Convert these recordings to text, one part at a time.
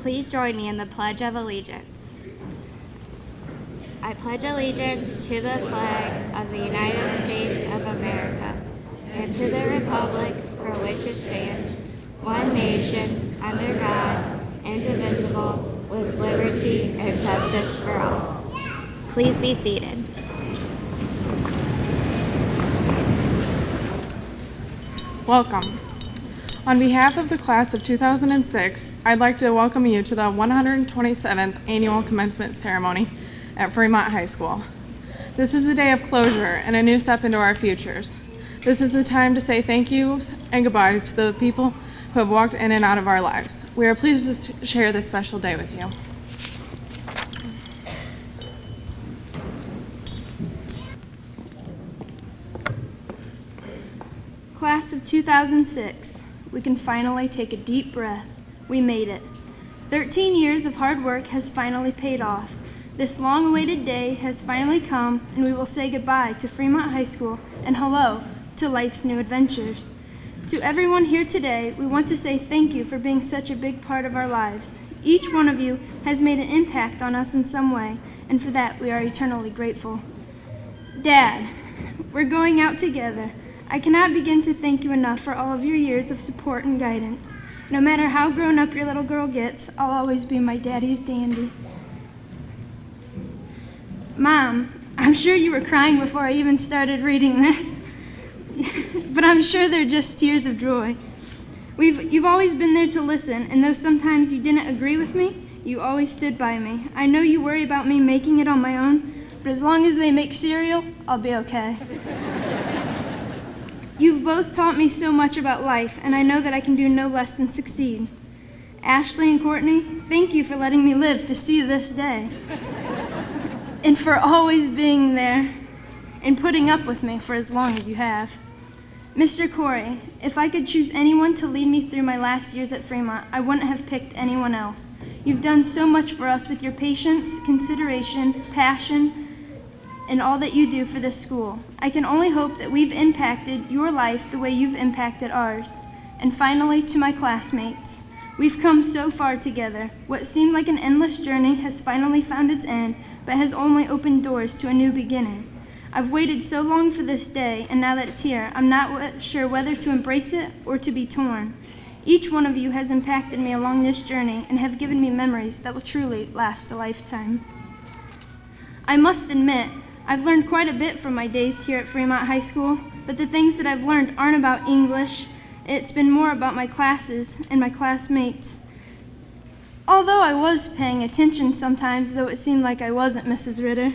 Please join me in the Pledge of Allegiance. I pledge allegiance to the flag of the United States of America and to the republic for which it stands, one nation, under God, indivisible, with liberty and justice for all. Please be seated. Welcome. On behalf of the class of 2006, I'd like to welcome you to the 127th Annual Commencement Ceremony at Fremont High School. This is a day of closure and a new step into our futures. This is a time to say thank yous and goodbyes to the people who have walked in and out of our lives. We are pleased to share this special day with you. Class of 2006, we can finally take a deep breath. We made it. 13 years of hard work has finally paid off. This long-awaited day has finally come, and we will say goodbye to Fremont High School and hello to life's new adventures. To everyone here today, we want to say thank you for being such a big part of our lives. Each one of you has made an impact on us in some way, and for that we are eternally grateful. Dad, we're going out together. I cannot begin to thank you enough for all of your years of support and guidance. No matter how grown up your little girl gets, I'll always be my daddy's dandy. Mom, I'm sure you were crying before I even started reading this, but I'm sure they're just tears of joy. You've always been there to listen, and though sometimes you didn't agree with me, you always stood by me. I know you worry about me making it on my own, but as long as they make cereal, I'll be okay. You've both taught me so much about life, and I know that I can do no less than succeed. Ashley and Courtney, thank you for letting me live to see this day, and for always being there and putting up with me for as long as you have. Mr. Corey, if I could choose anyone to lead me through my last years at Fremont, I wouldn't have picked anyone else. You've done so much for us with your patience, consideration, passion, and all that you do for this school. I can only hope that we've impacted your life the way you've impacted ours. And finally, to my classmates, we've come so far together. What seemed like an endless journey has finally found its end, but has only opened doors to a new beginning. I've waited so long for this day, and now that it's here, I'm not sure whether to embrace it or to be torn. Each one of you has impacted me along this journey and have given me memories that will truly last a lifetime. I must admit, I've learned quite a bit from my days here at Fremont High School, but the things that I've learned aren't about English. It's been more about my classes and my classmates. Although I was paying attention sometimes, though it seemed like I wasn't, Mrs. Ritter.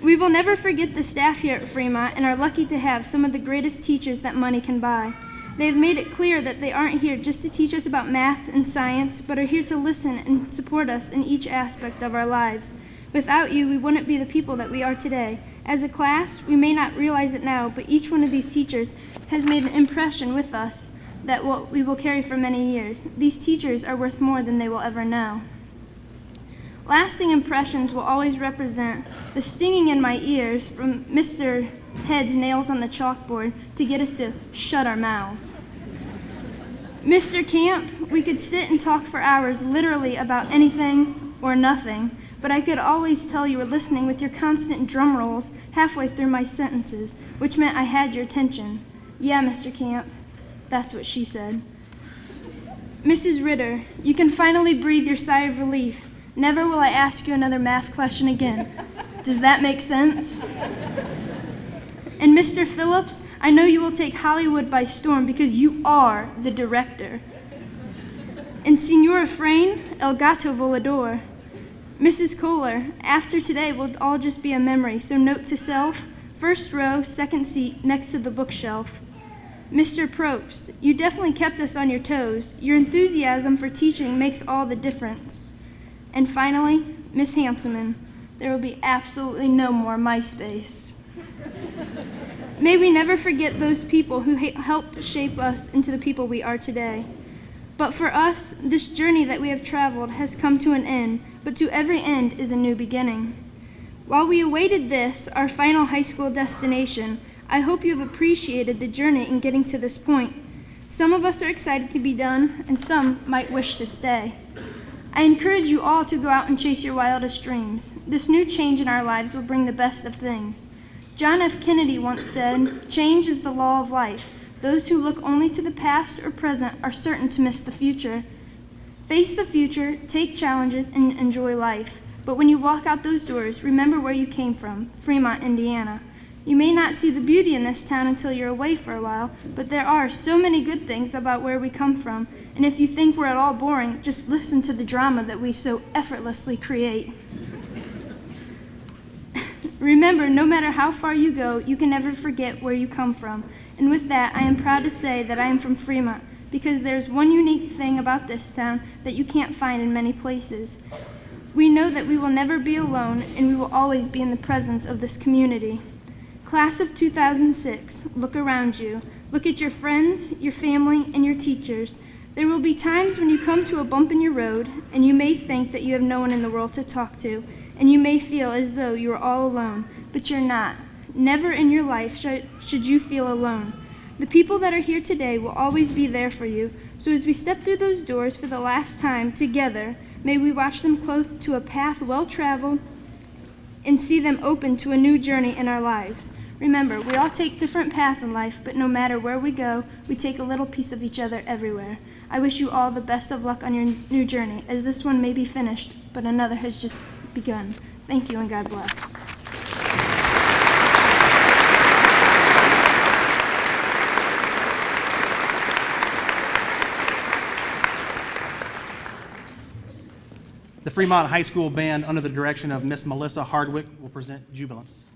We will never forget the staff here at Fremont and are lucky to have some of the greatest teachers that money can buy. They have made it clear that they aren't here just to teach us about math and science, but are here to listen and support us in each aspect of our lives. Without you, we wouldn't be the people that we are today. As a class, we may not realize it now, but each one of these teachers has made an impression with us that we will carry for many years. These teachers are worth more than they will ever know. Lasting impressions will always represent the stinging in my ears from Mr. Head's nails on the chalkboard to get us to shut our mouths. Mr. Camp, we could sit and talk for hours literally about anything or nothing, but I could always tell you were listening with your constant drum rolls halfway through my sentences, which meant I had your attention. Yeah, Mr. Camp, that's what she said. Mrs. Ritter, you can finally breathe your sigh of relief. Never will I ask you another math question again. Does that make sense? And Mr. Phillips, I know you will take Hollywood by storm because you are the director. And Signora Frayne, El Gato Volador. Mrs. Kohler, after today will all just be a memory, so note to self, first row, second seat, next to the bookshelf. Mr. Probst, you definitely kept us on your toes. Your enthusiasm for teaching makes all the difference. And finally, Miss Hanselman, there will be absolutely no more MySpace. May we never forget those people who helped shape us into the people we are today. But for us, this journey that we have traveled has come to an end, but to every end is a new beginning. While we awaited this, our final high school destination, I hope you have appreciated the journey in getting to this point. Some of us are excited to be done, and some might wish to stay. I encourage you all to go out and chase your wildest dreams. This new change in our lives will bring the best of things. John F. Kennedy once said, "Change is the law of life. Those who look only to the past or present are certain to miss the future." Face the future, take challenges, and enjoy life. But when you walk out those doors, remember where you came from, Fremont, Indiana. You may not see the beauty in this town until you're away for a while, but there are so many good things about where we come from, and if you think we're at all boring, just listen to the drama that we so effortlessly create. Remember, no matter how far you go, you can never forget where you come from. And with that, I am proud to say that I am from Fremont, because there's one unique thing about this town that you can't find in many places. We know that we will never be alone, and we will always be in the presence of this community. Class of 2006, look around you. Look at your friends, your family, and your teachers. There will be times when you come to a bump in your road, and you may think that you have no one in the world to talk to, and you may feel as though you are all alone, but you're not. Never in your life should you feel alone. The people that are here today will always be there for you, so as we step through those doors for the last time together, may we watch them close to a path well-traveled and see them open to a new journey in our lives. Remember, we all take different paths in life, but no matter where we go, we take a little piece of each other everywhere. I wish you all the best of luck on your new journey, as this one may be finished, but another has just begun. Thank you, and God bless. The Fremont High School Band, under the direction of Miss Melissa Hardwick, will present Jubilance.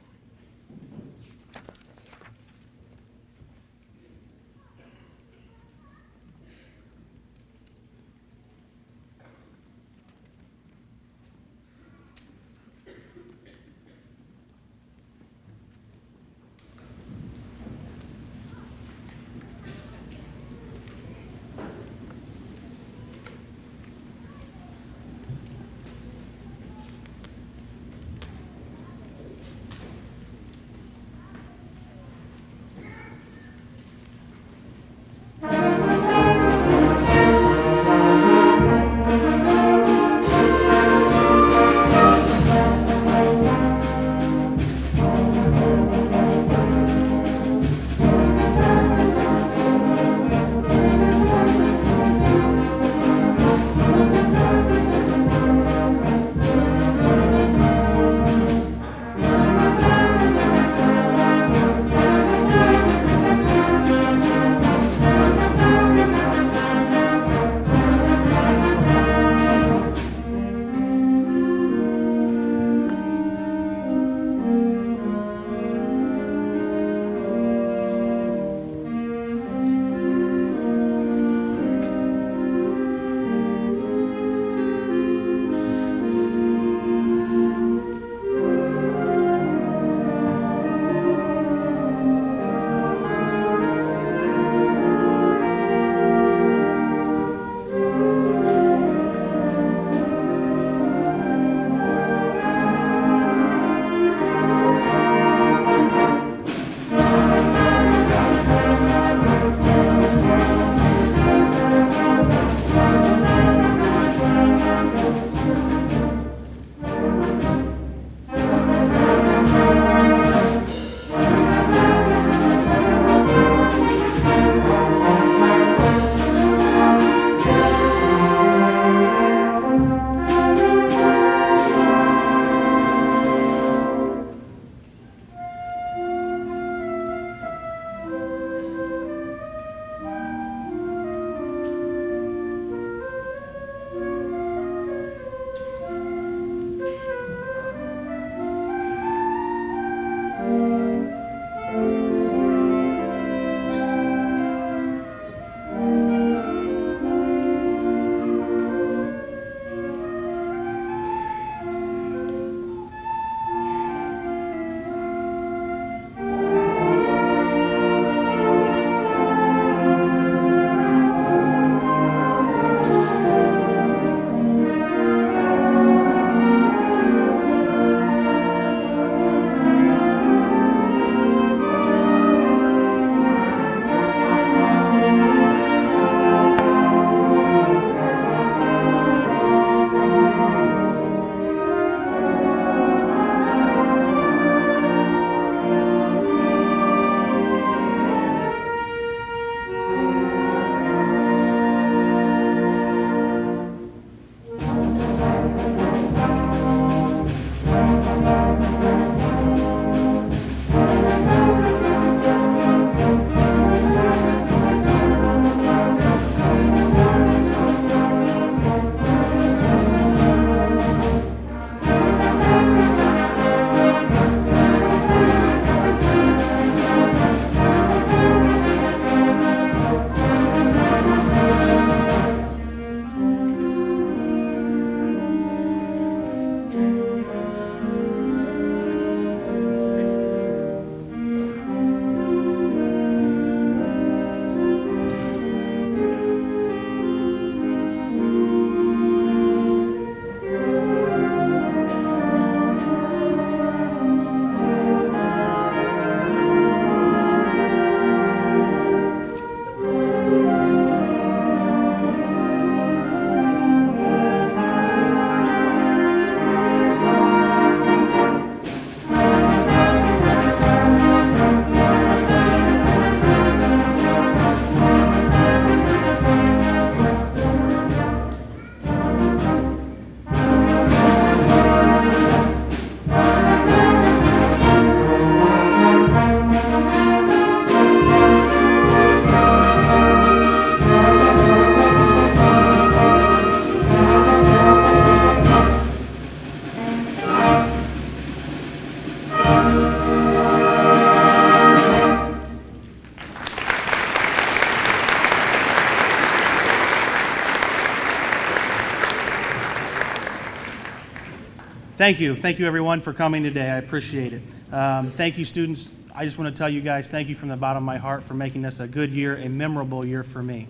Thank you. Thank you, everyone, for coming today. I appreciate it. Thank you, students. I just want to tell you guys thank you from the bottom of my heart for making this a good year, a memorable year for me.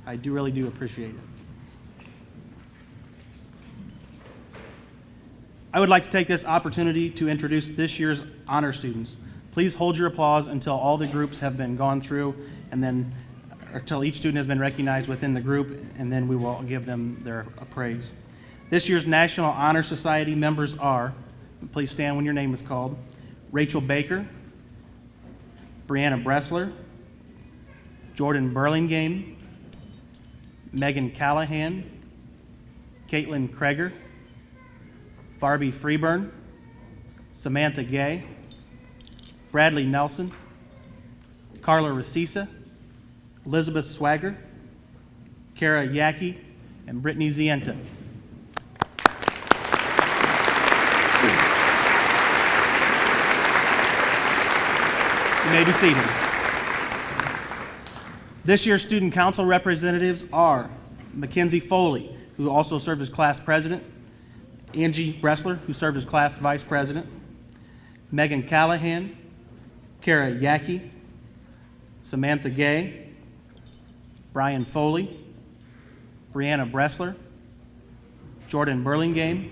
I really do appreciate it. I would like to take this opportunity to introduce this year's honor students. Please hold your applause until all the groups have been gone through, and then until each student has been recognized within the group, and then we will give them their praise. This year's National Honor Society members are, please stand when your name is called, Rachel Baker, Brianna Bressler, Jordan Burlingame, Megan Callahan, Caitlin Kreger, Barbie Freeburn, Samantha Gay, Bradley Nelson, Carla Recisa, Elizabeth Swagger, Kara Yaki, and Brittany Zienta. You may be seated. This year's student council representatives are Mackenzie Foley, who also served as class president, Angie Bressler, who served as class vice president, Megan Callahan, Kara Yaki, Samantha Gay, Brian Foley, Brianna Bressler, Jordan Burlingame,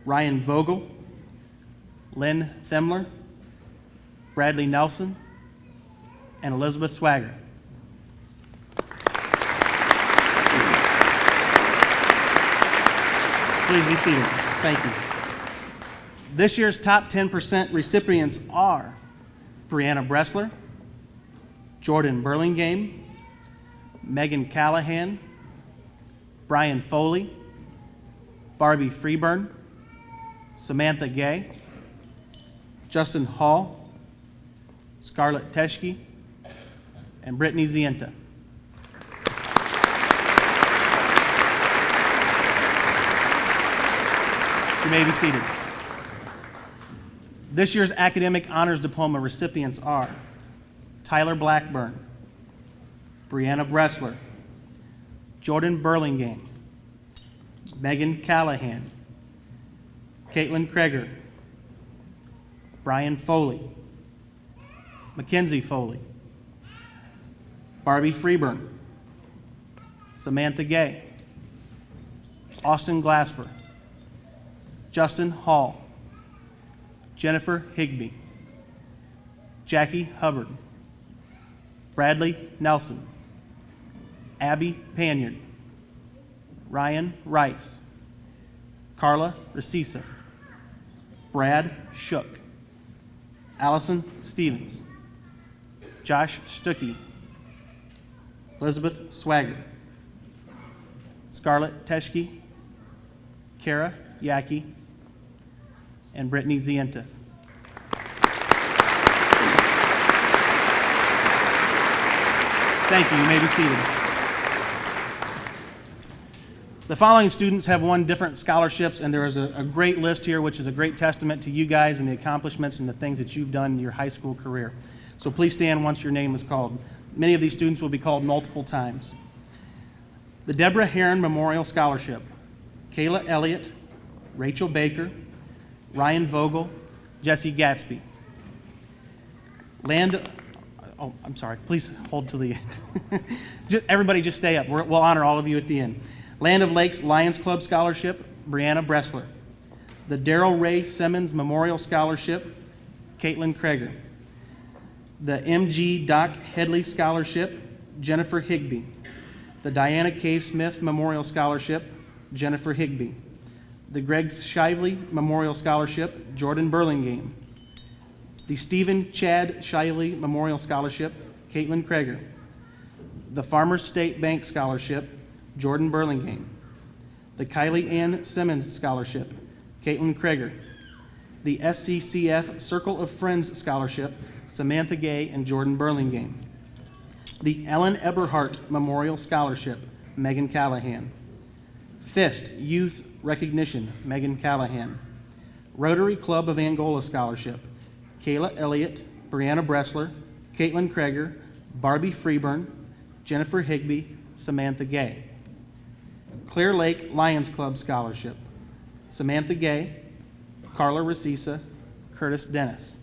Ryan Vogel, Lynn Themler, Bradley Nelson, and Elizabeth Swagger. Please be seated. Thank you. This year's top 10% recipients are Brianna Bressler, Jordan Burlingame, Megan Callahan, Brian Foley, Barbie Freeburn, Samantha Gay, Justin Hall, Scarlett Teschke, and Brittany Zienta. You may be seated. This year's Academic Honors Diploma recipients are Tyler Blackburn, Brianna Bressler, Jordan Burlingame, Megan Callahan, Caitlin Kreger, Brian Foley, Mackenzie Foley, Barbie Freeburn, Samantha Gay, Austin Glasper, Justin Hall, Jennifer Higbee, Jackie Hubbard, Bradley Nelson, Abby Panyard, Ryan Rice, Carla Recisa, Brad Shook, Allison Stevens, Josh Stuckey, Elizabeth Swagger, Scarlett Teschke, Kara Yaki, and Brittany Zienta. Thank you. You may be seated. The following students have won different scholarships, and there is a great list here, which is a great testament to you guys and the accomplishments and the things that you've done in your high school career. So please stand once your name is called. Many of these students will be called multiple times. The Deborah Heron Memorial Scholarship, Kayla Elliott, Rachel Baker, Ryan Vogel, Jesse Gatsby. I'm sorry, please hold to the end. Everybody just stay up. We'll honor all of you at the end. Land of Lakes Lions Club Scholarship, Brianna Bressler. The Darrell Ray Simmons Memorial Scholarship, Caitlin Kreger. The M.G. Doc Headley Scholarship, Jennifer Higbee. The Diana K. Smith Memorial Scholarship, Jennifer Higbee. The Greg Shively Memorial Scholarship, Jordan Burlingame. The Stephen Chad Shively Memorial Scholarship, Caitlin Kreger. The Farmers State Bank Scholarship, Jordan Burlingame. The Kylie Ann Simmons Scholarship, Caitlin Kreger. The SCCF Circle of Friends Scholarship, Samantha Gay and Jordan Burlingame. The Ellen Eberhardt Memorial Scholarship, Megan Callahan. FIST Youth Recognition, Megan Callahan. Rotary Club of Angola Scholarship, Kayla Elliott, Brianna Bressler, Caitlin Kreger, Barbie Freeburn, Jennifer Higbee, Samantha Gay. Clear Lake Lions Club Scholarship, Samantha Gay, Carla Recisa, Curtis Dennis.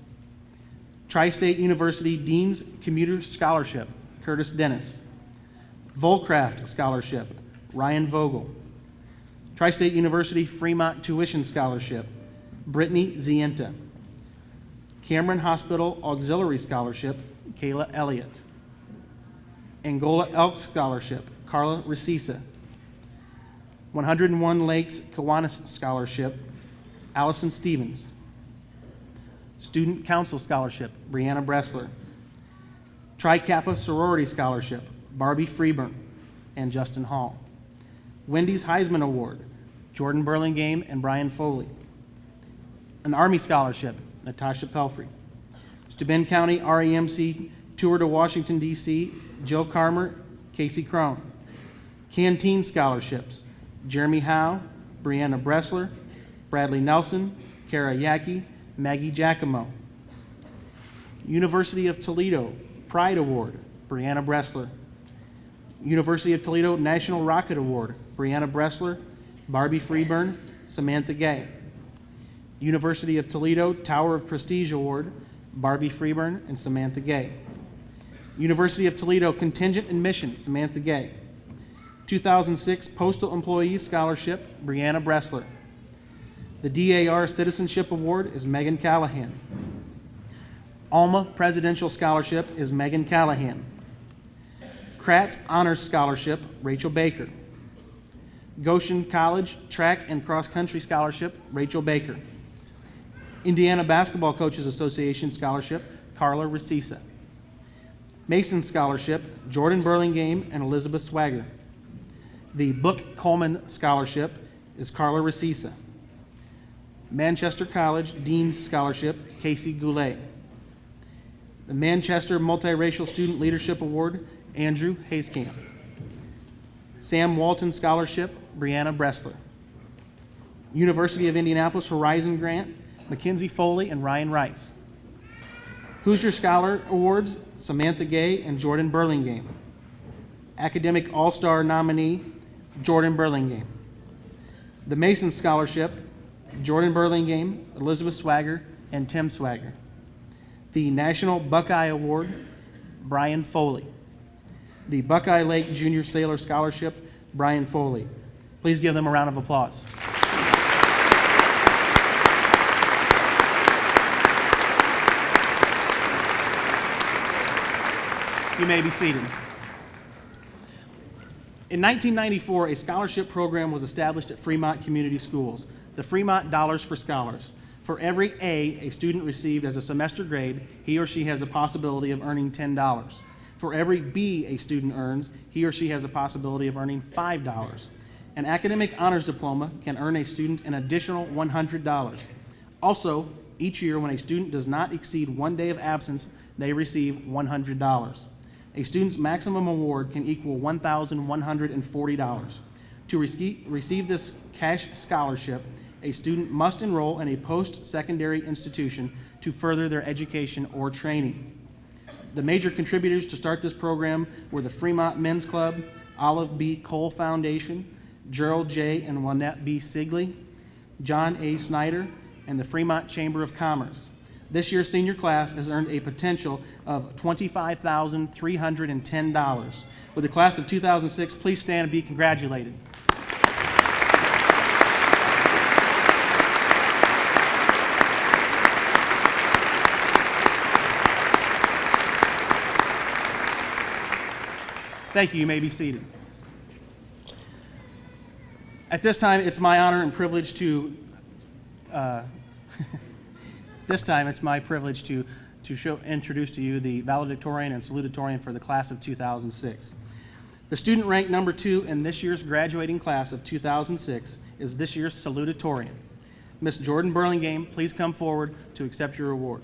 Tri-State University Dean's Commuter Scholarship, Curtis Dennis. Volcraft Scholarship, Ryan Vogel. Tri-State University Fremont Tuition Scholarship, Brittany Zienta. Cameron Hospital Auxiliary Scholarship, Kayla Elliott. Angola Elks Scholarship, Carla Recisa. 101 Lakes Kiwanis Scholarship, Allison Stevens. Student Council Scholarship, Brianna Bressler. Tri Kappa Sorority Scholarship, Barbie Freeburn and Justin Hall. Wendy's Heisman Award, Jordan Burlingame and Brian Foley. An Army Scholarship, Natasha Pelfrey. Steuben County REMC Tour to Washington, D.C., Jill Carmer, Casey Crone. Canteen Scholarships, Jeremy Howe, Brianna Bressler, Bradley Nelson, Kara Yaki, Maggie Giacomo. University of Toledo Pride Award, Brianna Bressler. University of Toledo National Rocket Award, Brianna Bressler, Barbie Freeburn, Samantha Gay. University of Toledo Tower of Prestige Award, Barbie Freeburn and Samantha Gay. University of Toledo Contingent Admission, Samantha Gay. 2006 Postal Employees Scholarship, Brianna Bressler. The DAR Citizenship Award is Megan Callahan. Alma Presidential Scholarship is Megan Callahan. Kratz Honors Scholarship, Rachel Baker. Goshen College Track and Cross Country Scholarship, Rachel Baker. Indiana Basketball Coaches Association Scholarship, Carla Recisa. Mason Scholarship, Jordan Burlingame and Elizabeth Swagger. The Book Coleman Scholarship is Carla Recisa. Manchester College Dean's Scholarship, Casey Goulet. The Manchester Multiracial Student Leadership Award, Andrew Hayskamp. Sam Walton Scholarship, Brianna Bressler. University of Indianapolis Horizon Grant, Mackenzie Foley and Ryan Rice. Hoosier Scholar Awards, Samantha Gay and Jordan Burlingame. Academic All-Star nominee, Jordan Burlingame. The Mason Scholarship, Jordan Burlingame, Elizabeth Swagger, and Tim Swagger. The National Buckeye Award, Brian Foley. The Buckeye Lake Junior Sailor Scholarship, Brian Foley. Please give them a round of applause. You may be seated. In 1994, a scholarship program was established at Fremont Community Schools, the Fremont Dollars for Scholars. For every A student received as a semester grade, he or she has a possibility of earning $10. For every B a student earns, he or she has a possibility of earning $5. An academic honors diploma can earn a student an additional $100. Also, each year when a student does not exceed 1 day of absence, they receive $100. A student's maximum award can equal $1,140. To receive this cash scholarship, a student must enroll in a post-secondary institution to further their education or training. The major contributors to start this program were the Fremont Men's Club, Olive B. Cole Foundation, Gerald J. and Juanette B. Sigley, John A. Snyder, and the Fremont Chamber of Commerce. This year's senior class has earned a potential of $25,310. With the class of 2006, please stand and be congratulated. Thank you. You may be seated. At this time, it's my honor and privilege to introduce to you the valedictorian and salutatorian for the class of 2006. The student ranked number 2 in this year's graduating class of 2006 is this year's salutatorian. Miss Jordan Burlingame, please come forward to accept your award.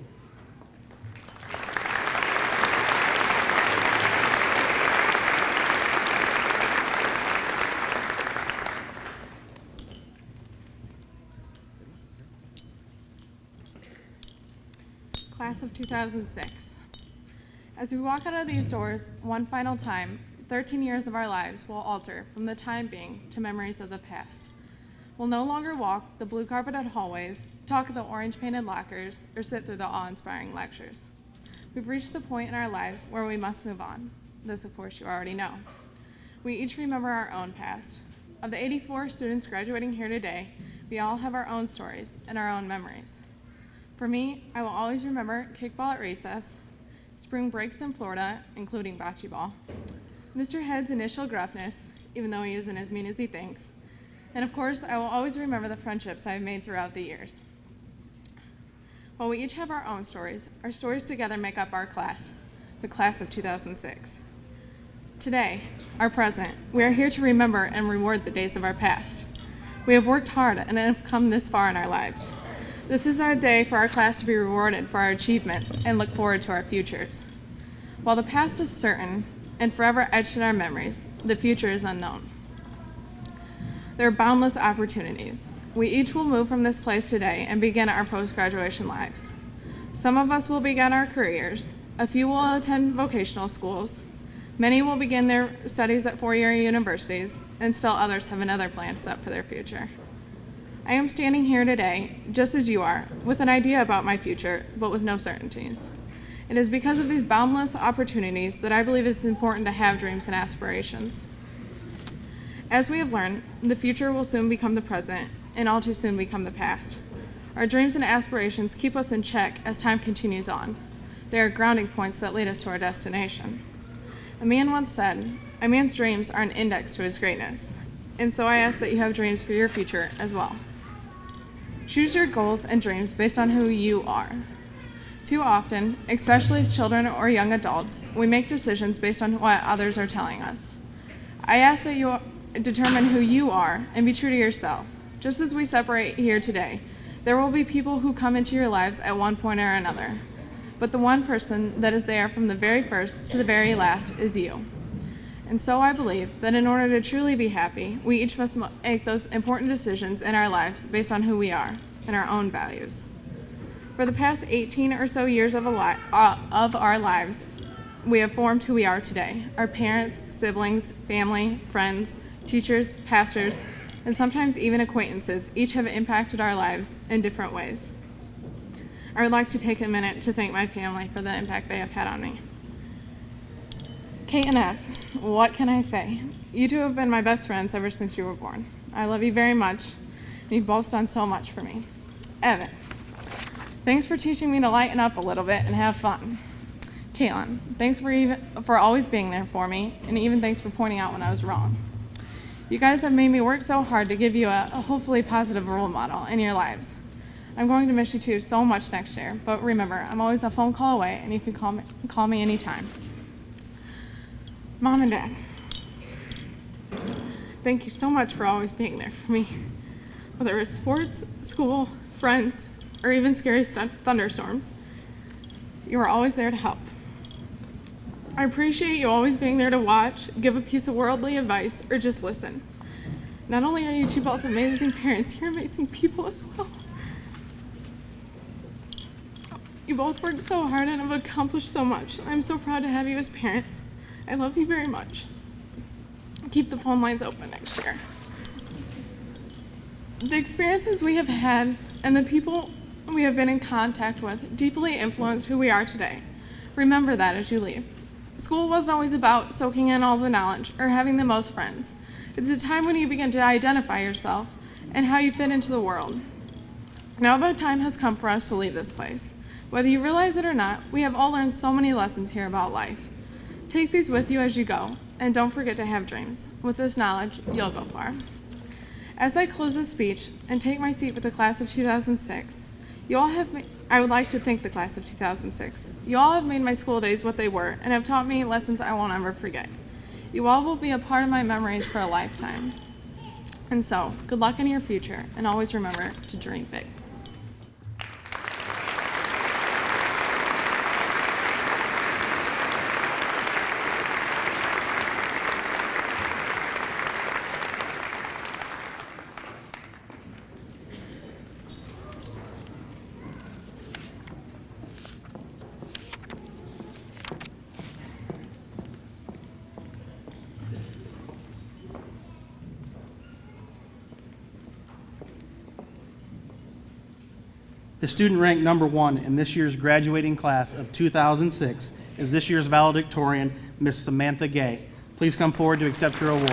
Class of 2006. As we walk out of these doors one final time, 13 years of our lives will alter from the time being to memories of the past. We'll no longer walk the blue carpeted hallways talk at the orange-painted lockers, or sit through the awe-inspiring lectures. We've reached the point in our lives where we must move on. This, of course, you already know. We each remember our own past. Of the 84 students graduating here today, we all have our own stories and our own memories. For me, I will always remember kickball at recess, spring breaks in Florida, including bocce ball, Mr. Head's initial gruffness, even though he isn't as mean as he thinks, and of course, I will always remember the friendships I have made throughout the years. While we each have our own stories, our stories together make up our class, the class of 2006. Today, our present, we are here to remember and reward the days of our past. We have worked hard and have come this far in our lives. This is our day for our class to be rewarded for our achievements and look forward to our futures. While the past is certain and forever etched in our memories, the future is unknown. There are boundless opportunities. We each will move from this place today and begin our post-graduation lives. Some of us will begin our careers, a few will attend vocational schools, many will begin their studies at four-year universities, and still others have another plan set for their future. I am standing here today, just as you are, with an idea about my future, but with no certainties. It is because of these boundless opportunities that I believe it's important to have dreams and aspirations. As we have learned, the future will soon become the present, and all too soon become the past. Our dreams and aspirations keep us in check as time continues on. They are grounding points that lead us to our destination. A man once said, "A man's dreams are an index to his greatness." And so I ask that you have dreams for your future as well. Choose your goals and dreams based on who you are. Too often, especially as children or young adults, we make decisions based on what others are telling us. I ask that you determine who you are and be true to yourself. Just as we separate here today, there will be people who come into your lives at one point or another. But the one person that is there from the very first to the very last is you. And so I believe that in order to truly be happy, we each must make those important decisions in our lives based on who we are and our own values. For the past 18 or so years of our lives, we have formed who we are today. Our parents, siblings, family, friends, teachers, pastors, and sometimes even acquaintances each have impacted our lives in different ways. I would like to take a minute to thank my family for the impact they have had on me. Kate and F, what can I say? You two have been my best friends ever since you were born. I love you very much, and you've both done so much for me. Evan, thanks for teaching me to lighten up a little bit and have fun. Caitlin, thanks for always being there for me, and even thanks for pointing out when I was wrong. You guys have made me work so hard to give you a hopefully positive role model in your lives. I'm going to miss you two so much next year, but remember, I'm always a phone call away, and you can call me anytime. Mom and Dad, thank you so much for always being there for me. Whether it's sports, school, friends, or even scary thunderstorms, you are always there to help. I appreciate you always being there to watch, give a piece of worldly advice, or just listen. Not only are you two both amazing parents, you're amazing people as well. You both worked so hard and have accomplished so much. I'm so proud to have you as parents. I love you very much. Keep the phone lines open next year. The experiences we have had and the people we have been in contact with deeply influenced who we are today. Remember that as you leave. School wasn't always about soaking in all the knowledge or having the most friends. It's a time when you begin to identify yourself and how you fit into the world. Now the time has come for us to leave this place. Whether you realize it or not, we have all learned so many lessons here about life. Take these with you as you go, and don't forget to have dreams. With this knowledge, you'll go far. As I close this speech and take my seat with the class of 2006, I would like to thank the class of 2006. You all have made my school days what they were and have taught me lessons I won't ever forget. You all will be a part of my memories for a lifetime. And so, good luck in your future, and always remember to dream big. The student ranked number 1 in this year's graduating class of 2006 is this year's valedictorian, Miss Samantha Gay. Please come forward to accept your award.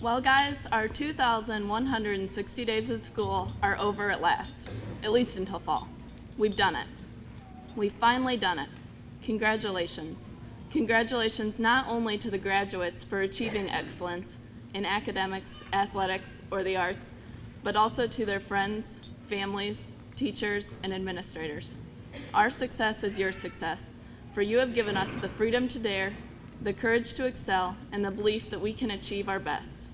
Well, guys, our 2,160 days of school are over at last, at least until fall. We've done it. We've finally done it. Congratulations. Congratulations not only to the graduates for achieving excellence in academics, athletics, or the arts, but also to their friends, families, teachers, and administrators. Our success is your success, for you have given us the freedom to dare, the courage to excel, and the belief that we can achieve our best.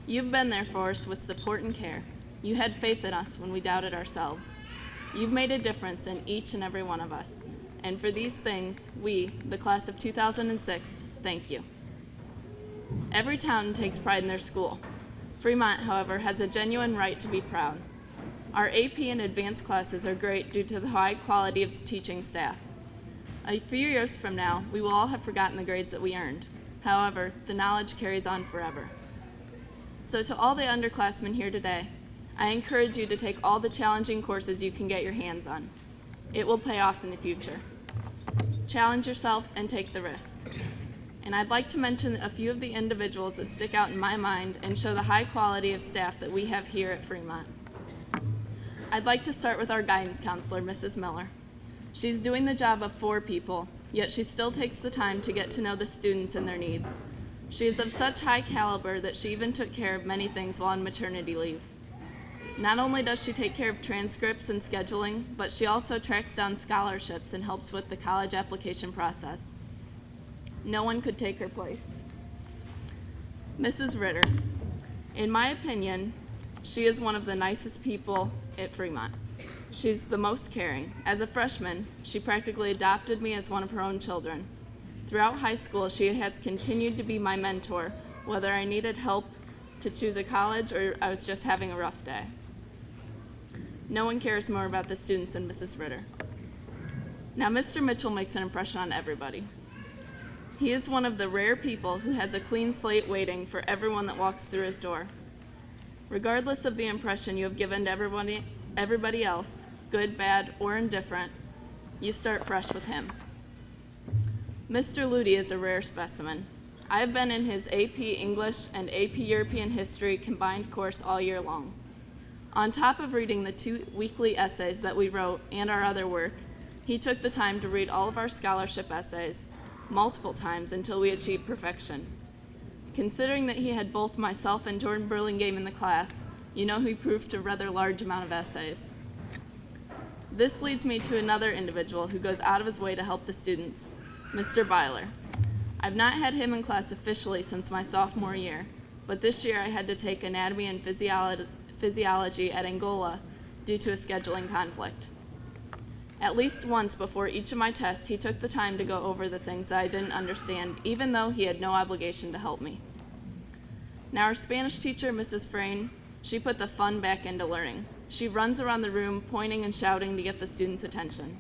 You've been there for us with support and care. You had faith in us when we doubted ourselves. You've made a difference in each and every one of us. And for these things, we, the class of 2006, thank you. Every town takes pride in their school. Fremont, however, has a genuine right to be proud. Our AP and advanced classes are great due to the high quality of teaching staff. A few years from now, we will all have forgotten the grades that we earned. However, the knowledge carries on forever. So to all the underclassmen here today, I encourage you to take all the challenging courses you can get your hands on. It will pay off in the future. Challenge yourself and take the risk. And I'd like to mention a few of the individuals that stick out in my mind and show the high quality of staff that we have here at Fremont. I'd like to start with our guidance counselor, Mrs. Miller. She's doing the job of 4 people, yet she still takes the time to get to know the students and their needs. She is of such high caliber that she even took care of many things while on maternity leave. Not only does she take care of transcripts and scheduling, but she also tracks down scholarships and helps with the college application process. No one could take her place. Mrs. Ritter. In my opinion, she is one of the nicest people at Fremont. She's the most caring. As a freshman, she practically adopted me as one of her own children. Throughout high school, she has continued to be my mentor, whether I needed help to choose a college or I was just having a rough day. No one cares more about the students than Mrs. Ritter. Now, Mr. Mitchell makes an impression on everybody. He is one of the rare people who has a clean slate waiting for everyone that walks through his door. Regardless of the impression you have given to everybody else, good, bad, or indifferent, you start fresh with him. Mr. Ludi is a rare specimen. I have been in his AP English and AP European History combined course all year long. On top of reading the 2 weekly essays that we wrote and our other work, he took the time to read all of our scholarship essays multiple times until we achieved perfection. Considering that he had both myself and Jordan Burlingame in the class, you know he proved a rather large amount of essays. This leads me to another individual who goes out of his way to help the students, Mr. Byler. I've not had him in class officially since my sophomore year, but this year I had to take anatomy and physiology at Angola due to a scheduling conflict. At least once before each of my tests, he took the time to go over the things that I didn't understand, even though he had no obligation to help me. Now, our Spanish teacher, Mrs. Frayne, she put the fun back into learning. She runs around the room pointing and shouting to get the students' attention.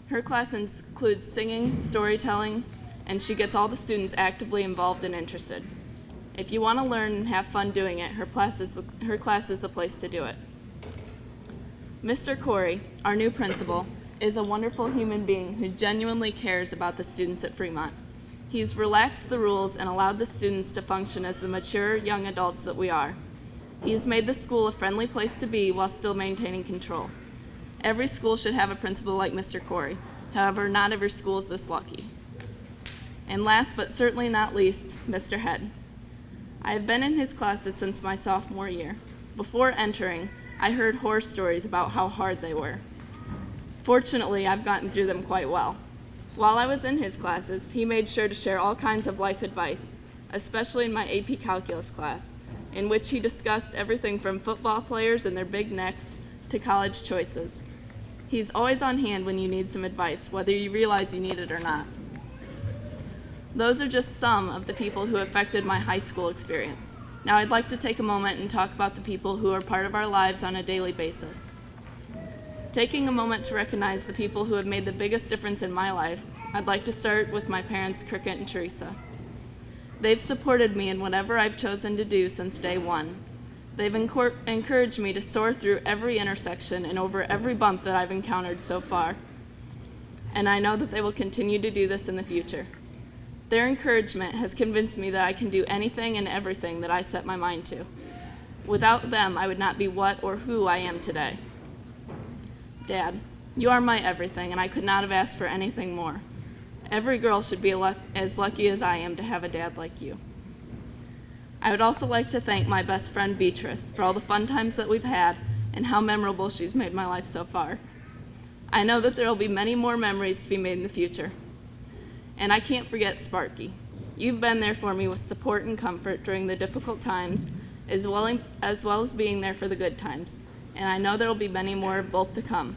Her class includes singing, storytelling, and she gets all the students actively involved and interested. If you want to learn and have fun doing it, her class is the place to do it. Mr. Corey, our new principal, is a wonderful human being who genuinely cares about the students at Fremont. He's relaxed the rules and allowed the students to function as the mature young adults that we are. He has made the school a friendly place to be while still maintaining control. Every school should have a principal like Mr. Corey. However, not every school is this lucky. And last but certainly not least, Mr. Head. I have been in his classes since my sophomore year. Before entering, I heard horror stories about how hard they were. Fortunately, I've gotten through them quite well. While I was in his classes, he made sure to share all kinds of life advice, especially in my AP Calculus class, in which he discussed everything from football players and their big necks to college choices. He's always on hand when you need some advice, whether you realize you need it or not. Those are just some of the people who affected my high school experience. Now I'd like to take a moment and talk about the people who are part of our lives on a daily basis. Taking a moment to recognize the people who have made the biggest difference in my life, I'd like to start with my parents, Cricket and Teresa. They've supported me in whatever I've chosen to do since day one. They've encouraged me to soar through every intersection and over every bump that I've encountered so far. And I know that they will continue to do this in the future. Their encouragement has convinced me that I can do anything and everything that I set my mind to. Without them, I would not be what or who I am today. Dad, you are my everything, and I could not have asked for anything more. Every girl should be as lucky as I am to have a dad like you. I would also like to thank my best friend Beatrice for all the fun times that we've had and how memorable she's made my life so far. I know that there will be many more memories to be made in the future. And I can't forget Sparky. You've been there for me with support and comfort during the difficult times, as well as being there for the good times. And I know there will be many more, both to come.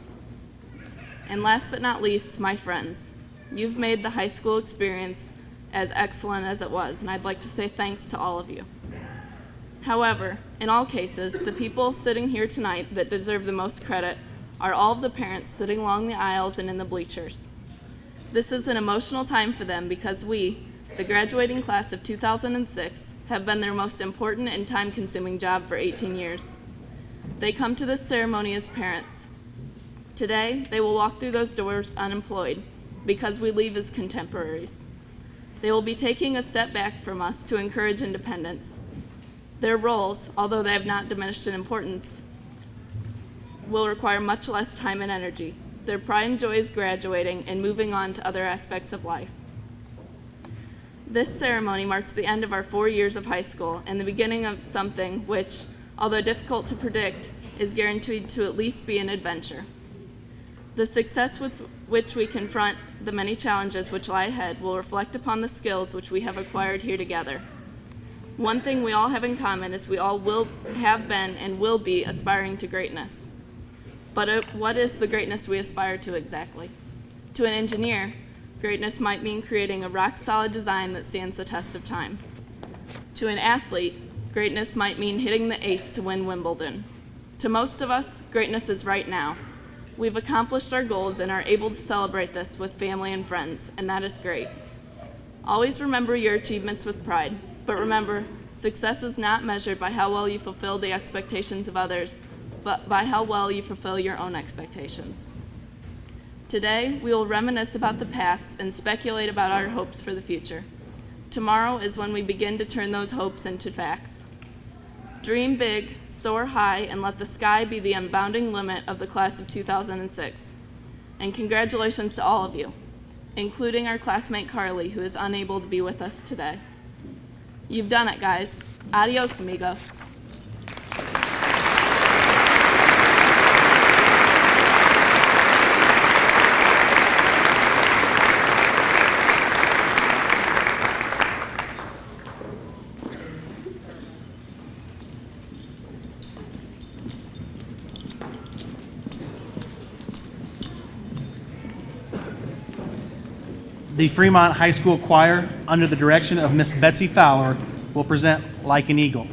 And last but not least, my friends. You've made the high school experience as excellent as it was, and I'd like to say thanks to all of you. However, in all cases, the people sitting here tonight that deserve the most credit are all of the parents sitting along the aisles and in the bleachers. This is an emotional time for them because we, the graduating class of 2006, have been their most important and time-consuming job for 18 years. They come to this ceremony as parents. Today, they will walk through those doors unemployed because we leave as contemporaries. They will be taking a step back from us to encourage independence. Their roles, although they have not diminished in importance, will require much less time and energy. Their pride and joy is graduating and moving on to other aspects of life. This ceremony marks the end of our 4 years of high school and the beginning of something which, although difficult to predict, is guaranteed to at least be an adventure. The success with which we confront the many challenges which lie ahead will reflect upon the skills which we have acquired here together. One thing we all have in common is we all have been and will be aspiring to greatness. But what is the greatness we aspire to exactly? To an engineer, greatness might mean creating a rock-solid design that stands the test of time. To an athlete, greatness might mean hitting the ace to win Wimbledon. To most of us, greatness is right now. We've accomplished our goals and are able to celebrate this with family and friends, and that is great. Always remember your achievements with pride, but remember, success is not measured by how well you fulfill the expectations of others, but by how well you fulfill your own expectations. Today, we will reminisce about the past and speculate about our hopes for the future. Tomorrow is when we begin to turn those hopes into facts. Dream big, soar high, and let the sky be the unbounding limit of the class of 2006. And congratulations to all of you, including our classmate Carly, who is unable to be with us today. You've done it, guys. Adios, amigos. The Fremont High School Choir, under the direction of Miss Betsy Fowler, will present Like an Eagle.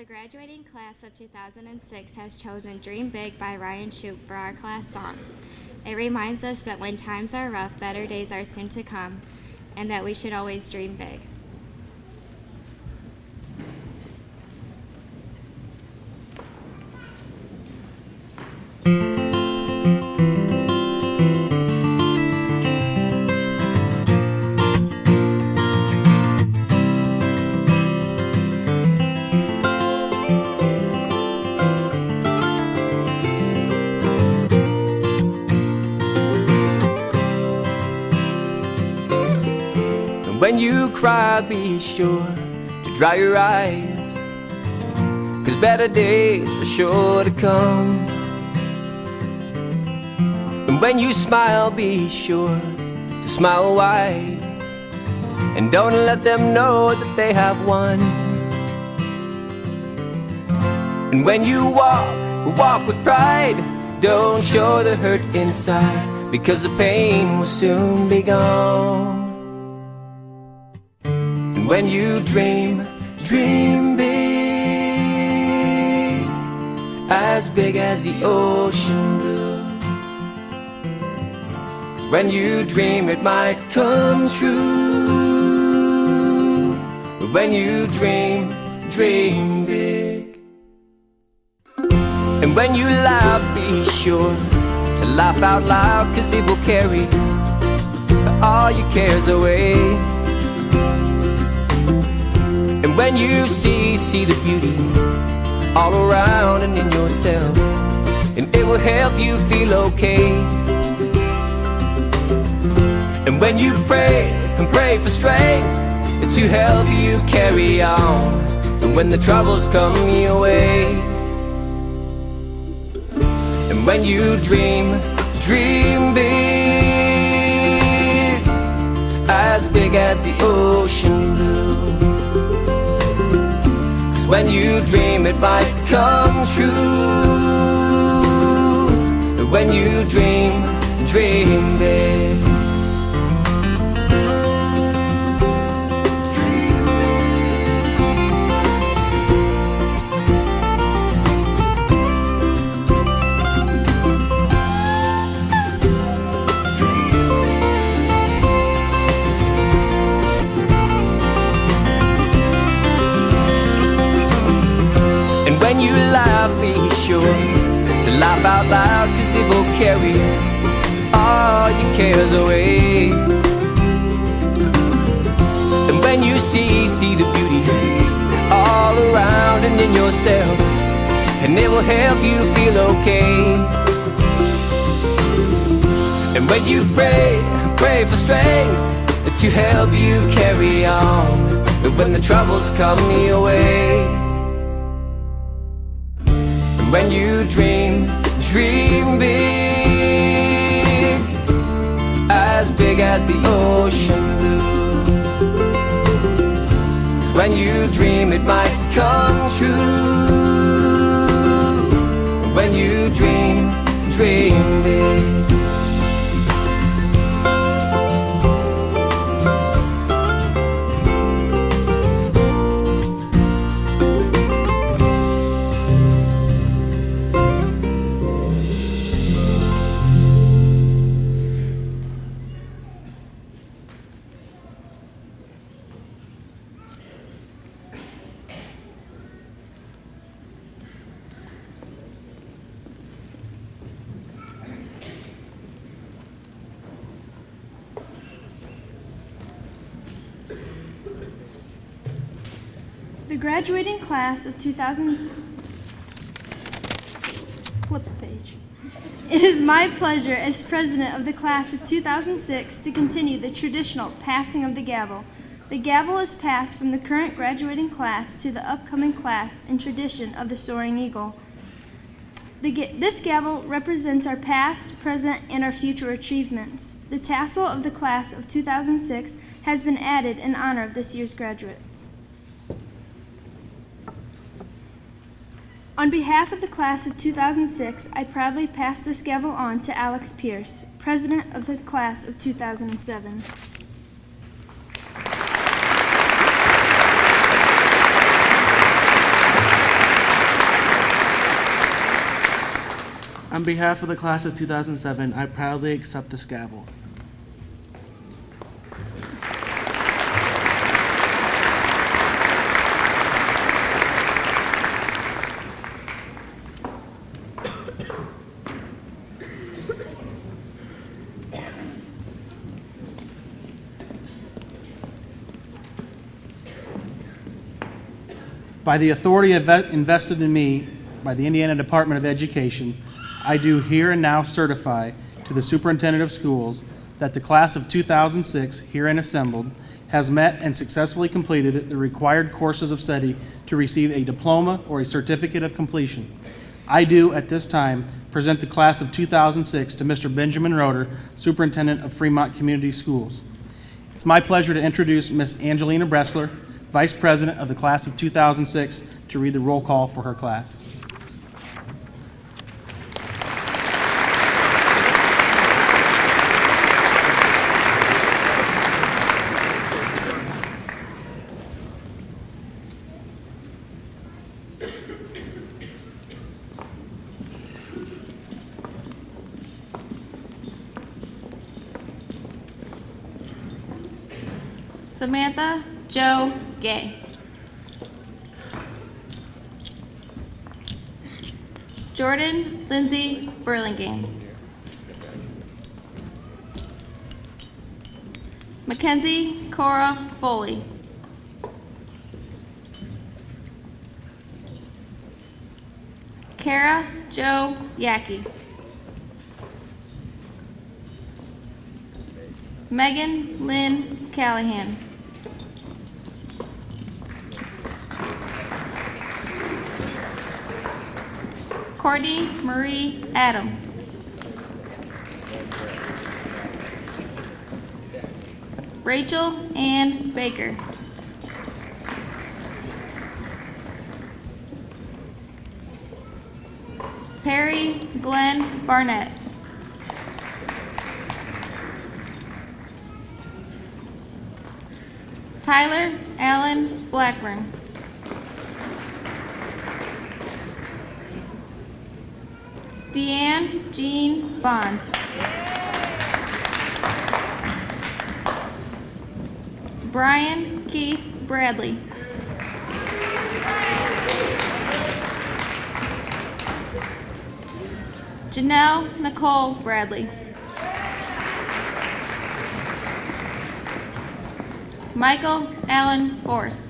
The graduating class of 2006 has chosen Dream Big by Ryan Shoup for our class song. It reminds us that when times are rough, better days are soon to come, and that we should always dream big. When you cry, be sure to dry your eyes, 'cause better days are sure to come. And when you smile, be sure to smile wide, and don't let them know that they have won. And when you walk with pride, don't show the hurt inside, because the pain will soon be gone. When you dream big, as big as the ocean blue. 'Cause when you dream, it might come true. When you dream big. And when you laugh, be sure to laugh out loud, 'cause it will carry all your cares away. And when you see the beauty all around and in yourself, and it will help you feel okay. And when you pray for strength to help you carry on, and when the troubles come your way. And when you dream big, as big as the ocean blue. When you dream, it might come true. When you dream big. When you laugh, be sure to laugh out loud, 'cause it will carry all your cares away. And when you see the beauty all around and in yourself, and it will help you feel okay. And when you pray for strength to help you carry on, when the troubles come your way. When you dream big, as big as the ocean blue. 'Cause when you dream, it might come true. When you dream big. The graduating class of 2000. Flip the page. It is my pleasure as president of the class of 2006 to continue the traditional passing of the gavel. The gavel is passed from the current graduating class to the upcoming class in tradition of the Soaring Eagle. This gavel represents our past, present, and our future achievements. The tassel of the class of 2006 has been added in honor of this year's graduates. On behalf of the class of 2006, I proudly pass this gavel on to Alex Pierce, president of the class of 2007. On behalf of the class of 2007, I proudly accept this gavel. By the authority invested in me by the Indiana Department of Education, I do here and now certify to the Superintendent of Schools that the class of 2006 herein assembled has met and successfully completed the required courses of study to receive a diploma or a certificate of completion. I do at this time present the class of 2006 to Mr. Benjamin Roeder, Superintendent of Fremont Community Schools. It's my pleasure to introduce Ms. Angelina Bressler, Vice President of the class of 2006, to read the roll call for her class. Samantha Jo Gay. Jordan Lindsay Burlingame. Mackenzie Cora Foley. Kara Jo Yackey. Megan Lynn Callahan. Courtney Marie Adams. Rachel Ann Baker. Perry Glenn Barnett. Tyler Allen Blackburn. Deanne Jean Bond. Brian Keith Bradley. Janelle Nicole Bradley. Michael Allen Force.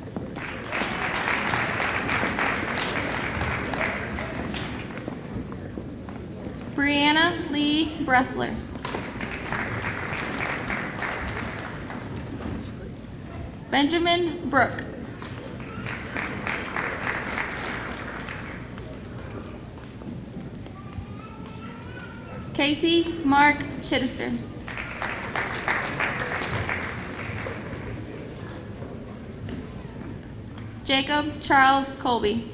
Brianna Lee Bressler. Benjamin Brooke. Casey Mark Chittister. Jacob Charles Colby.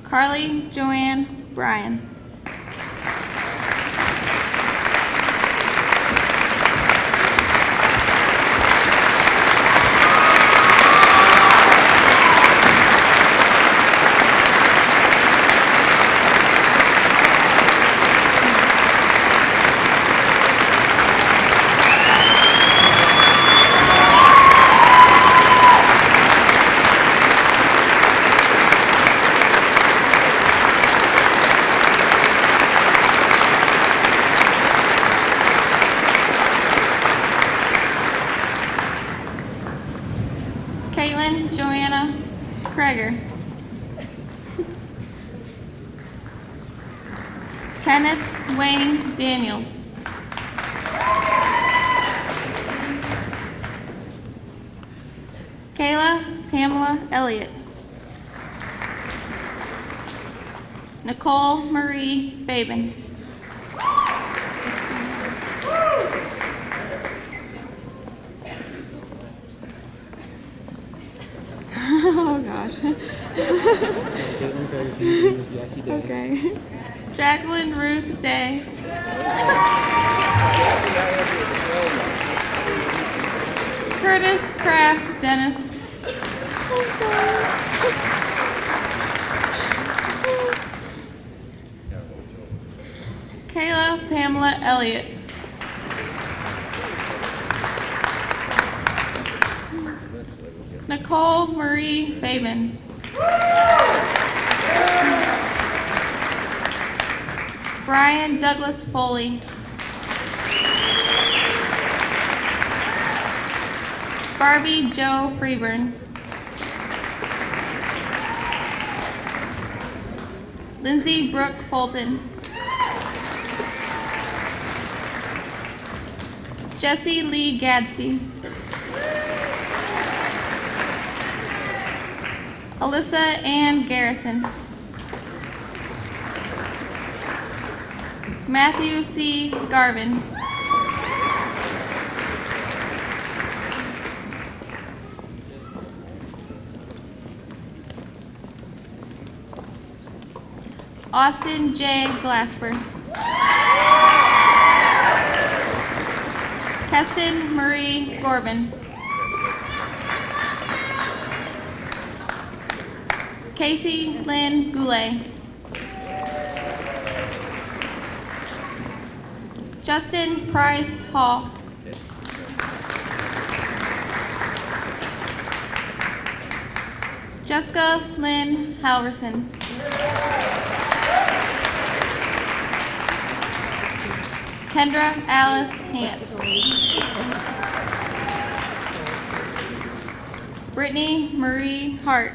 Carly Joanne Bryan. Caitlin Joanna Kreger. Kenneth Wayne Daniels. Kayla Pamela Elliott. Nicole Marie Fabian. Oh gosh. Okay. Jacqueline Ruth Day. Curtis Kraft Dennis. Kayla Pamela Elliott. Nicole Marie Fabian. Brian Douglas Foley. Barbie Joe Freeburn. Lindsay Brooke Fulton. Jesse Lee Gadsby. Alyssa Ann Garrison. Matthew C. Garvin. Austin J. Glasper. Keston Marie Corbin. Casey Lynn Goulet. Justin Price Hall. Jessica Lynn Halverson. Kendra Alice Hance. Brittany Marie Hart.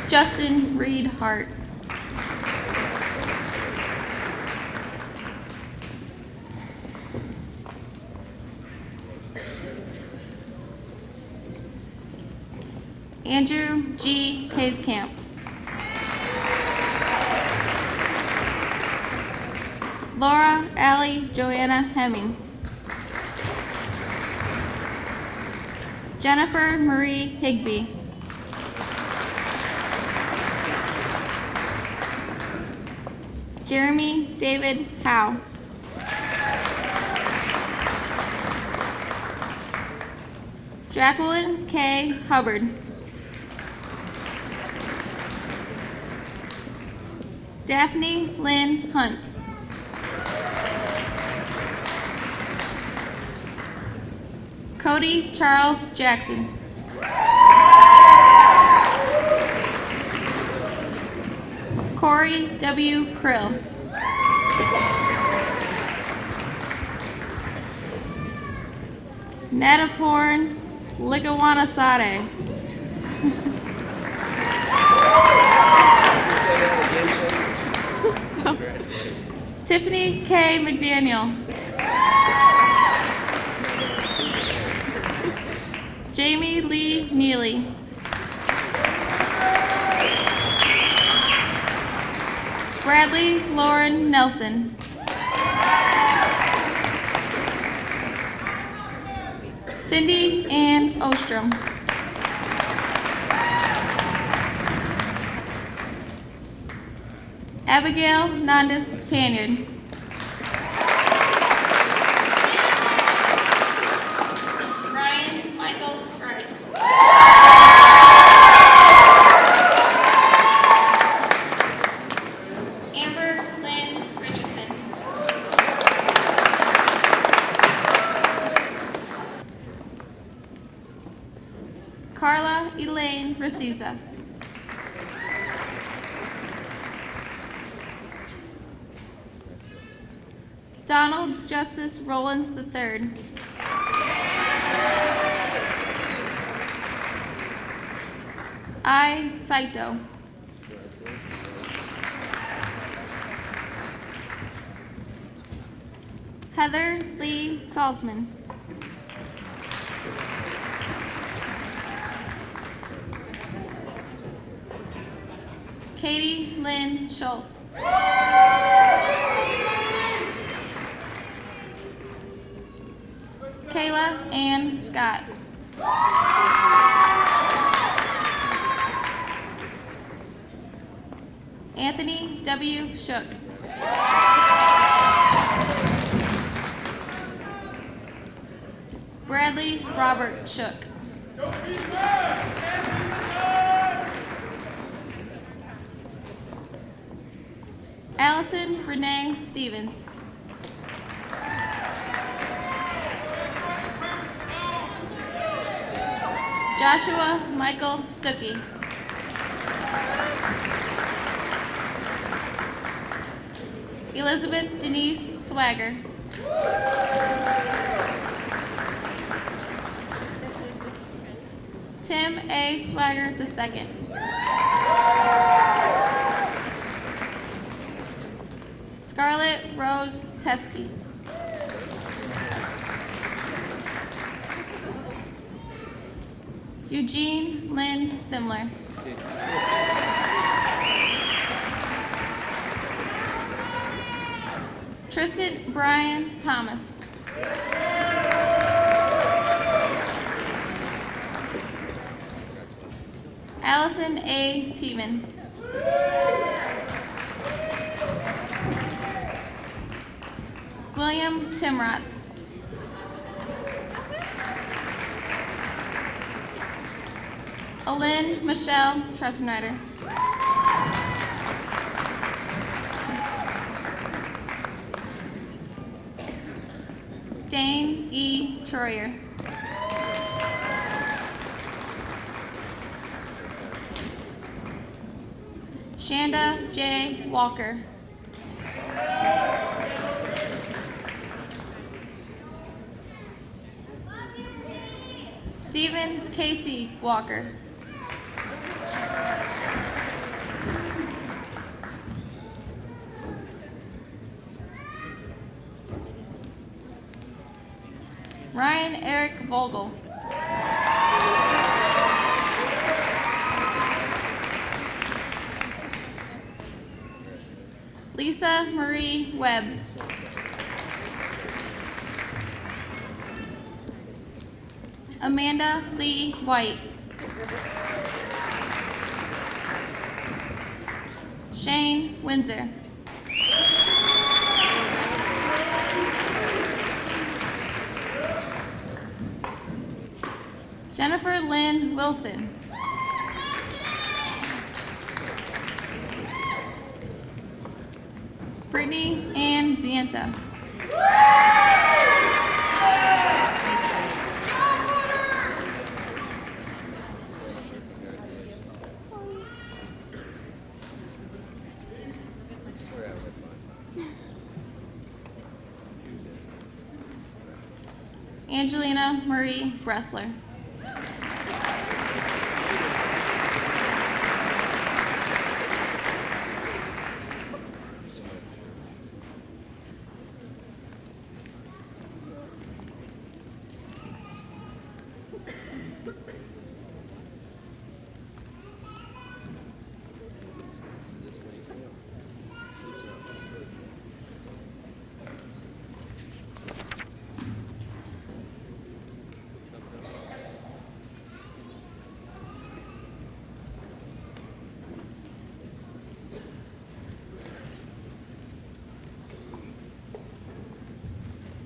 Justin Reed Hart. Andrew G. Hayscamp. Laura Allie Joanna Hemming. Jennifer Marie Higby. Jeremy David Howe. Jacqueline K. Hubbard. Daphne Lynn Hunt. Cody Charles Jackson. Corey W. Krill. Nataporn Ligawanasade. Tiffany K. McDaniel. Jamie Lee Neely. Bradley Lauren Nelson. Cindy Ann Ostrom. Abigail Nandis Paniard. Ryan Michael Price. Amber Lynn Richardson. Carla Elaine Racisa. Donald Justice Rollins III. I. Saito. Heather Lee Salzman. Katie Lynn Schultz. Kayla Ann Scott. Anthony W. Shook. Bradley Robert Shook. Allison Renee Stevens. Joshua Michael Stuckey. Elizabeth Denise Swagger. Tim A. Swagger II. Scarlett Rose Teskey. Eugene Lynn Thimler. Tristan Brian Thomas. Allison A. Tiemann. William Timrotz. Alyn Michelle Tressenreiter. Dane E. Troyer. Shanda J. Walker. Stephen Casey Walker. Ryan Eric Vogel. Lisa Marie Webb. Amanda Lee White. Shane Windsor. Jennifer Lynn Wilson. Brittany Ann Zienta. Angelina Marie Bressler.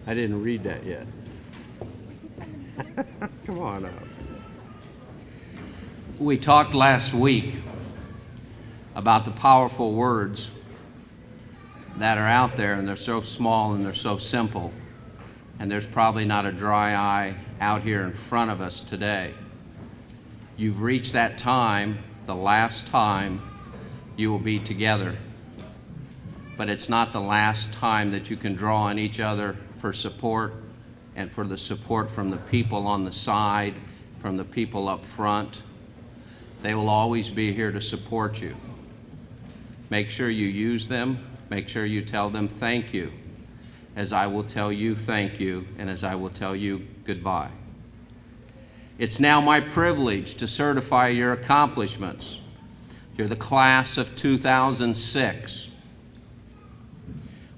I didn't read that yet. Come on up. We talked last week about the powerful words that are out there, and they're so small and they're so simple, and there's probably not a dry eye out here in front of us today. You've reached that time, the last time you will be together, but it's not the last time that you can draw on each other for support and for the support from the people on the side, from the people up front. They will always be here to support you. Make sure you use them. Make sure you tell them thank you, as I will tell you thank you, and as I will tell you goodbye. It's now my privilege to certify your accomplishments. You're the class of 2006.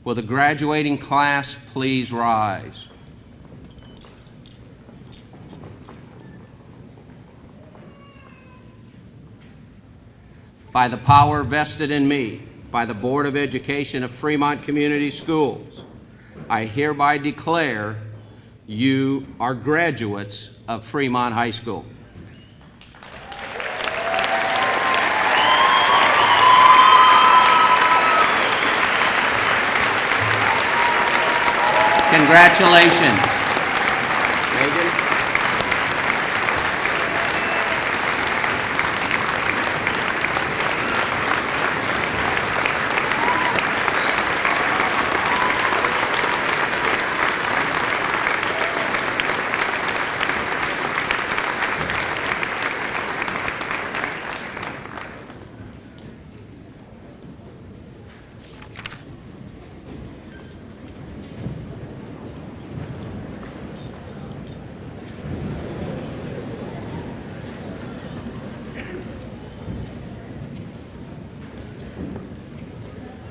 Will the graduating class please rise? By the power vested in me by the Board of Education of Fremont Community Schools, I hereby declare you are graduates of Fremont High School. Congratulations. Megan?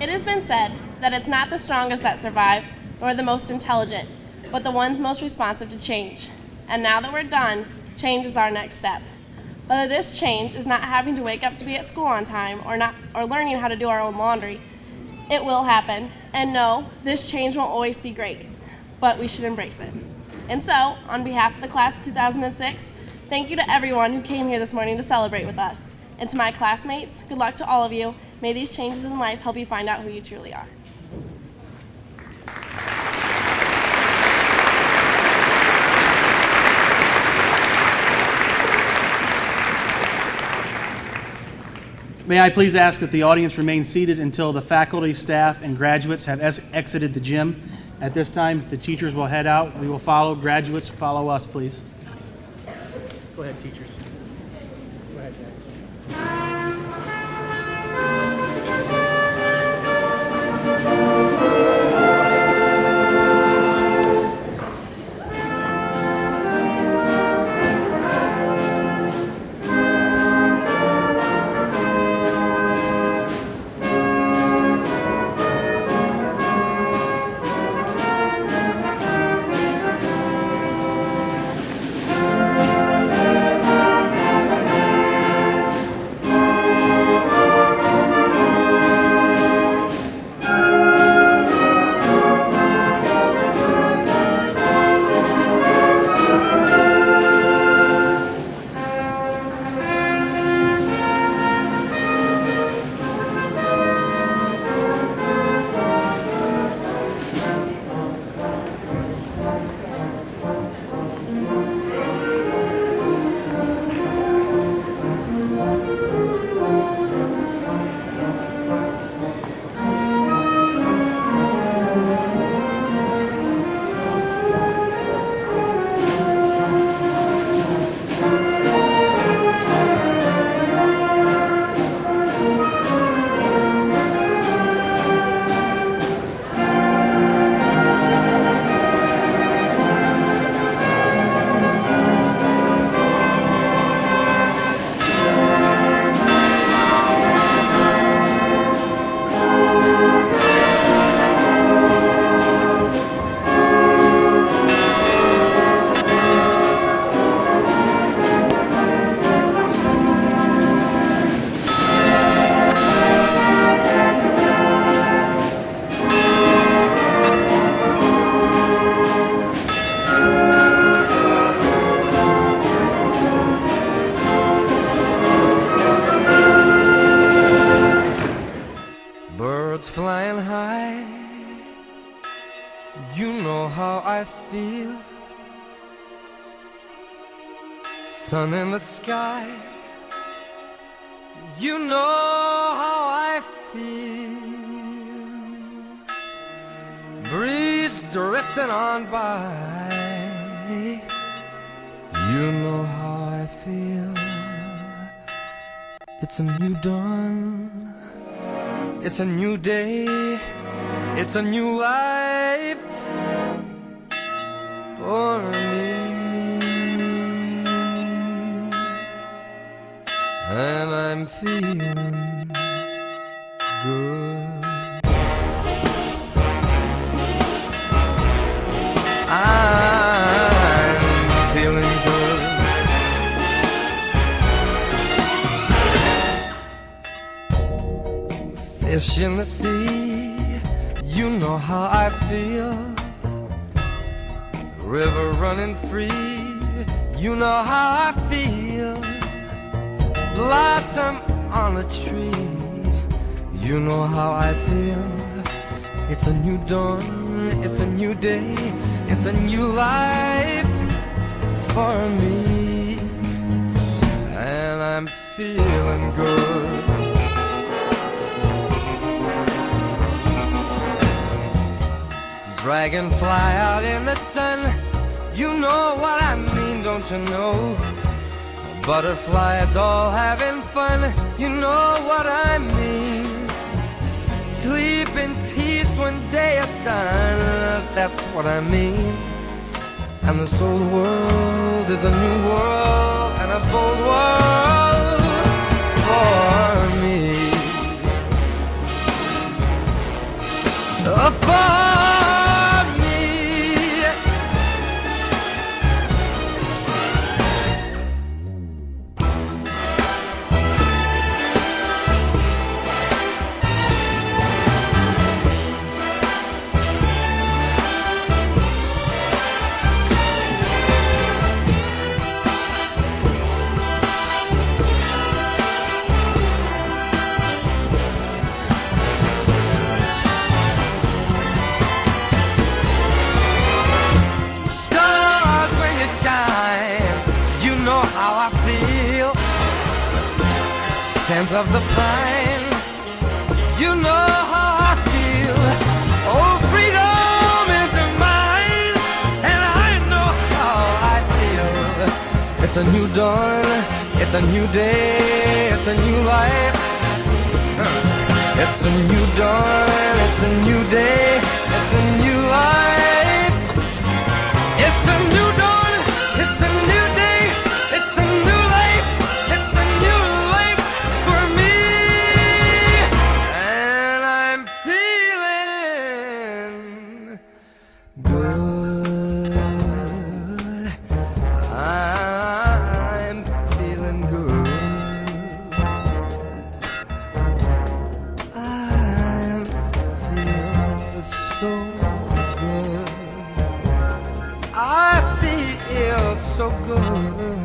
It has been said that it's not the strongest that survive, nor the most intelligent, but the ones most responsive to change. And now that we're done, change is our next step. Whether this change is not having to wake up to be at school on time or learning how to do our own laundry, it will happen. And no, this change won't always be great, but we should embrace it. And so, on behalf of the class of 2006, thank you to everyone who came here this morning to celebrate with us. And to my classmates, good luck to all of you. May these changes in life help you find out who you truly are. May I please ask that the audience remain seated until the faculty, staff, and graduates have exited the gym. At this time, if the teachers will head out, we will follow. Graduates, follow us, please. Go ahead, teachers. Go ahead, guys. Birds flying high, you know how I feel. Sun in the sky, you know how I feel. Breeze drifting on by, you know how I feel. It's a new dawn, it's a new day, it's a new life for me. And I'm feeling good. I'm feeling good. Fish in the sea, you know how I feel. river running free. You know how I feel. Blossom on a tree. You know how I feel. It's a new dawn, it's a new day, it's a new life for me. And I'm feeling good. Dragonfly out in the sun. You know what I mean, don't you know? Butterflies all having fun. You know what I mean. Sleep in peace when day is done. That's what I mean. And this old world is a new world and a bold world for me. For scent of the pine, you know how I feel. Oh, freedom is mine, and I know how I feel. It's a new dawn, it's a new day, it's a new life. It's a new dawn, it's a new day, it's a new life. It's a new dawn, it's a new day, it's a new life. It's a new life for me, and I'm feeling good. I'm feeling good. I'm feeling so good. I feel so good.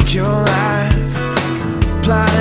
take your life, apply